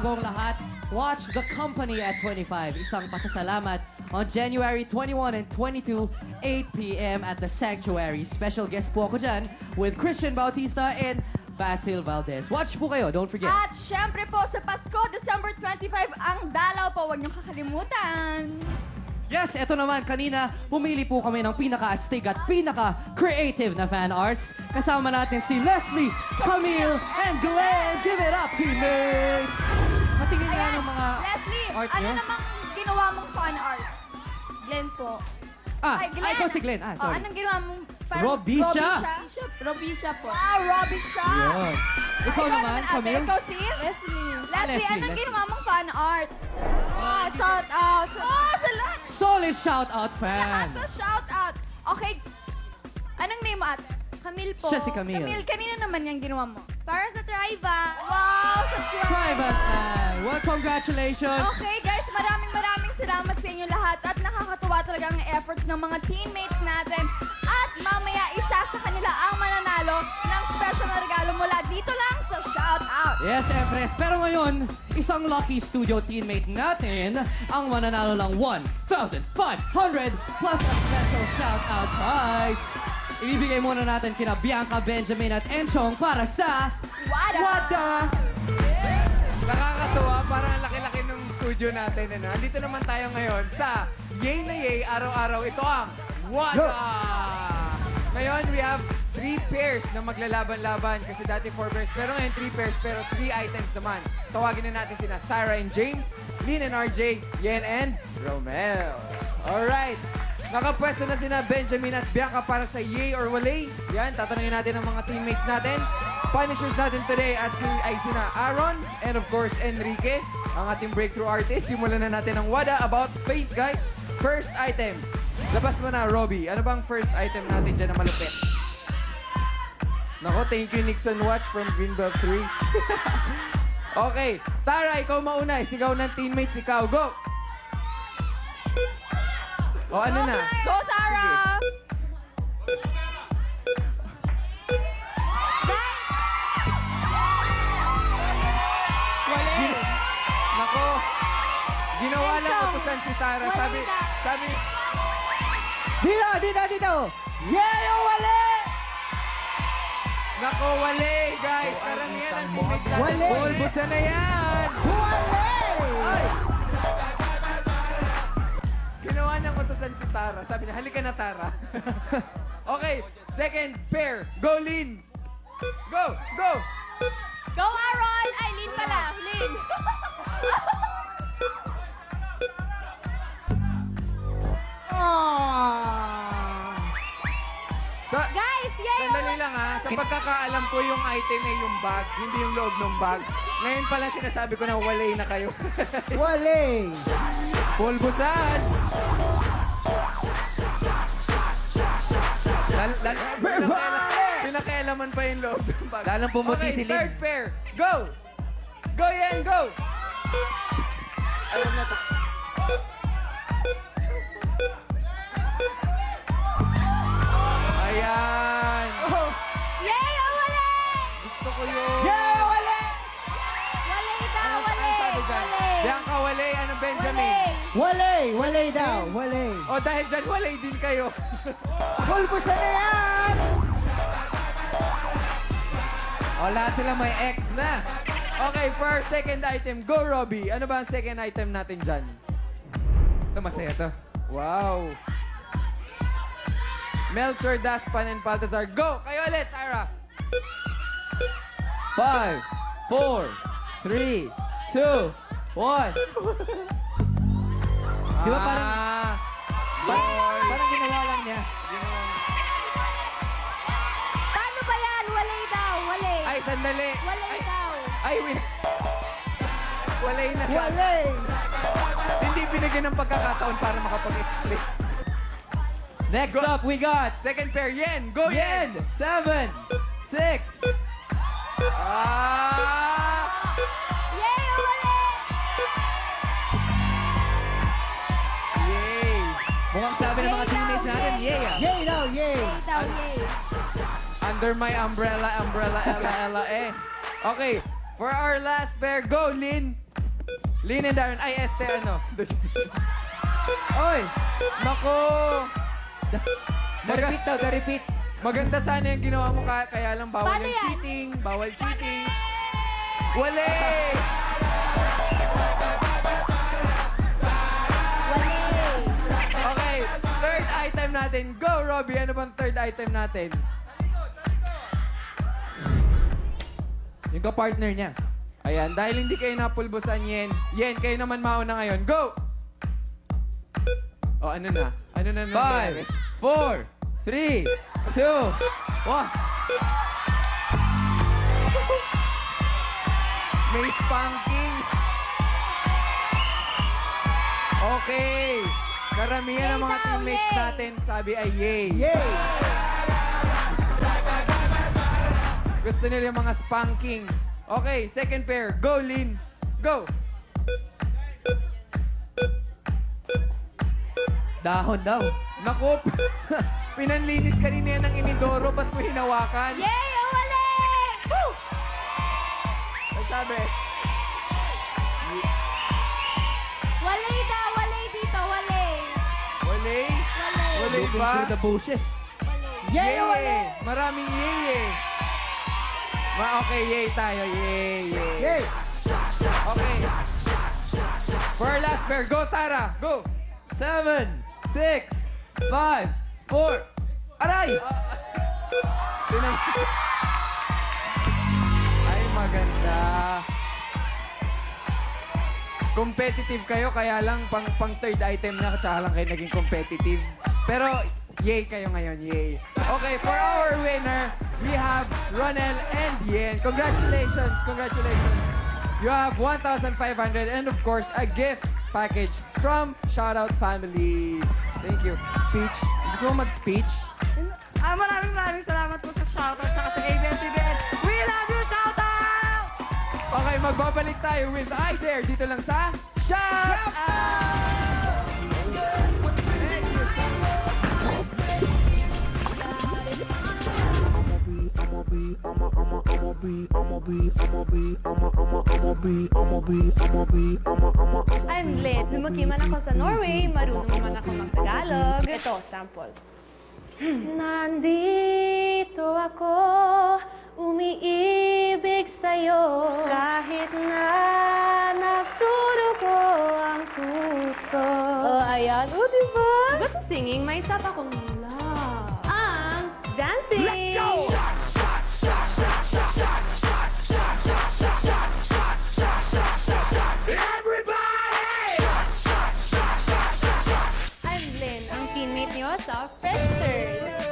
buong lahat, watch The Company at 25. Isang pasasalamat on January 21 and 22, 8 p.m. at the Sanctuary. Special guest po ako dyan with Christian Bautista and Basil Valdez. Watch po kayo, don't forget. At syempre po sa Pasko, December 25, ang dalaw po. Huwag niyong kakalimutan. Yes, eto naman, kanina pumili po kami ng pinaka-astig at pinaka-creative na fan arts. Kasama natin si Leslie, Camille, and Glenn. Give it up, teammates! Matingin nga ng mga Leslie, art ano nyo. namang ginawa mong fan art? Glenn po. Glenn. Ikaw si Glenn. Sorry. Anong ginawa mong fan Robisha. Robisha po. Robisha. Yun. Ikaw naman, Camille. Ikaw si? Leslie. Leslie, anong Leslie. ginawa mong fan art? Shout out. Sa lahat. Solid shout-out Lahat fan. to shout out. Okay. Anong name mo at? Camille po. Siya si Camille. Camille, kanina naman yung ginawa mo? Para sa Triba. Wow, sa Triba. Private fan. Well, congratulations. Okay guys, maraming salamat sa inyo lahat at nakakatuwa talaga ang efforts ng mga teammates natin. At mamaya, isa sa kanila ang mananalo ng special na regalo mula dito lang sa Shoutout. Yes, Empress. Pero ngayon, isang lucky studio teammate natin ang mananalo ng 1,500 plus a special shout-out prize. Ibibigay muna natin kina Bianca, Benjamin at Enchong para sa Wada! Nakakatuwa, parang ang laki-laki ng studio natin. Ano? Andito naman tayo ngayon sa Yay na Yay, araw-araw. Ito ang Wada! Ngayon, we have 3 pairs na maglalaban-laban. Kasi dati 4 pairs, pero ngayon 3 pairs, pero 3 items naman. Tawagin na natin sina Tara and James, Lynn and RJ, Yen and Romel. Alright. Nakapwesto na sina Benjamin at Bianca para sa Yay or Walay. Yan, tatanungin natin ang mga teammates natin. Punishers natin today ay sina Aaron and of course Enrique, ang ating breakthrough artist. Simulan na natin ang Wada about face, guys. First item. Labas mo na, Robbie. Ano bang first item natin dyan na malupit? Nako, thank you Nixon Watch from Greenbelt 3. Okay, Tara, ikaw mauna. Sigaw ng teammates, ikaw. Go! O ano na? Go, Tara! Nako, ginawa lang utusan si Tara. Sabi, Dito! Yay o wali! nako, wali, guys. Karamihan ang teammates natin. Wali! Bulbusan na yan! Wali! Ginawa niyang utusan si Tara. Sabi niya, halika na, Tara. Okay, second pair. Go, Lynn! Go! Go! Go, Aaron! Ay, Lynn pala. Lynn. Sa, Guys, yay! sandali lang ha. Sa pagkakaalam ko yung item ay yung bag, hindi yung loob ng bag. Ngayon pala sinasabi ko na walay na kayo. Wali! Pulbusan! Pinakialaman pa yung loob ng bag. Lalang pumuti si Okay, Lynn. third pair. Go! Go, Yen! Go! Alam na to. Ayan! Yay! O, wala! Gusto ko yun. Yay o wali! Walay daw, Ano walay! sabi dyan? Walay! Bianca, walay. Ano, Benjamin? Walay! Wali daw, wali. O, dahil dyan, walay din kayo. Pulbusan na yan! O, lahat sila may X na. Okay, for our second item, go, Robbie. Ano ba ang second item natin dyan? Ito, masaya to. Wow. Melchor, Daspan, and Baltazar. Go! Kayo ulit, Tara. 5, 4, 3, 2, 1. Di ba parang, parang ginawa lang niya? Paano ba yan? Walay daw, walay! Ay, sandali. Walay daw! Ay, win. Walay na. Wali! Hindi binigyan ng pagkakataon para makapag-explain. Next up, we got Second pair, Yen. Go, Yen, Yen. 7, 6. Ah! Yay! O, walay! Yay! Mukhang sabi ng mga Yay teammates daw, natin, yay. yay ah. Yay daw, yay! Yay daw, yay! Under my umbrella, Ella, eh. Okay, For our last pair, go, Lynn. Lynn and Darren. Ay, Este, ano? Oy! Nako! The-repeat daw, the-repeat. Maganda sana yung ginawa mo, kaya lang bawal Paano yung yan? cheating. Bawal cheating. Wale! Okay, third item natin. Go, Robbie. Ano bang third item natin? Yung ka-partner niya. Ayan, dahil hindi kayo napulbusan, Yen, kayo naman mauna ngayon. Go! O, ano na? Ano na nangyari? 5, 4, 3, 2, 1. May spanking. Okay. Karamihan ng mga Yay daw, teammates yay! natin sabi ay yay. Yay! Gusto nila yung mga spanking. Okay, second pair. Go, Lynn. Go. Dahon daw. Naku, pinanlinis kanina yan ng inidoro. Ba't mo hinawakan? Yay! O wali! Ay, sabi. Wali daw! Wali dito! Wali! Wale? Wali! Wale Looking ba? through the bushes. Wali! Yay, wale! Maraming yay eh. Okay, yay tayo. Yay, yay. Yay! Okay. For our last pair, go Tara. Go. 7, 6, 5, 4. Aray! Tinan- Ay, maganda. Competitive kayo, kaya lang pang third item na, tsaka lang kayo naging competitive. Pero, yay kayo ngayon, yay. Okay, for our winner, we have Ronel and Yen. Congratulations, congratulations. You have 1,500 and of course, a gift package from Shoutout Family. Thank you. Speech. Gusto mo mag-speech? Maraming salamat po sa shoutout tsaka sa ABS-CBN. We love you, shoutout! Okay, magbabalik tayo with I Dare dito lang sa Shout Out! I'm lit. Lumaki man ako sa Norway, marunong naman ako mag-Tagalog. Ito, sample. Nandito ako, umiibig sa'yo. Kahit na nagturugo ang puso. Oh, ayan. Oh, diba? Diba to singing? May isa pa kong love. Ang dancing. Let's go! I'm Lynn, ang teammate niyo sa Friendster.